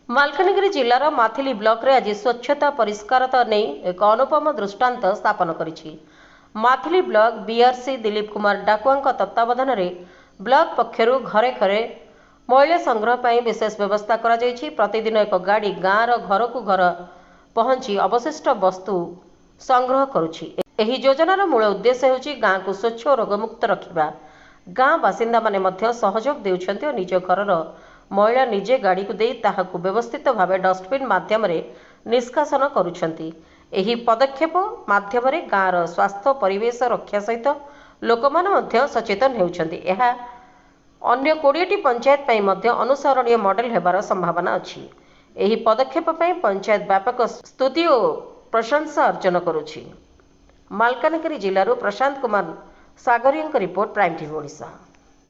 Malkangiri जिलार Maithili block रे आज स्वच्छता परिष्कारता नहीं एक अनुपम दृष्टांत स्थापन करिछि। माथिली ब्लॉक बीआरसी दिलीप कुमार डाकुआ तत्वावधान में ब्लॉक पक्षरु घरे घरे मैला संग्रह पर विशेष व्यवस्था करा जायछि। प्रतिदिन एक गाड़ी गाँव घर को घर पहुंची अवशिष्ट वस्तु संग्रह करुछि। एही योजनार मूल उद्देश्य होछि गाँ को स्वच्छ और रोगमुक्त रखिबा। गाँ बासिंदा माने मध्य सहयोग देउछन्ति और निज घरर मैला निजे गाड़ी को दे ताहाकु व्यवस्थित भाव डस्टबिन माध्यम निष्कासन करुछन्ति। एही पदक्षेप माध्यम गाँवर स्वास्थ्य परिवेश रक्षा सहित लोकमाने मध्य सचेतन हेउछन्ति। एहा अन्य 20टी पंचायत पई मध्य अनुसरणीय मॉडल हेबार संभावना अछि। एही पदक्षेप पई पंचायत व्यापक स्तुति और प्रशंसा अर्जन करुछि। मालकानगिरी जिल्लारू Prashant Kumar Sagaria report, prime TV Odisha.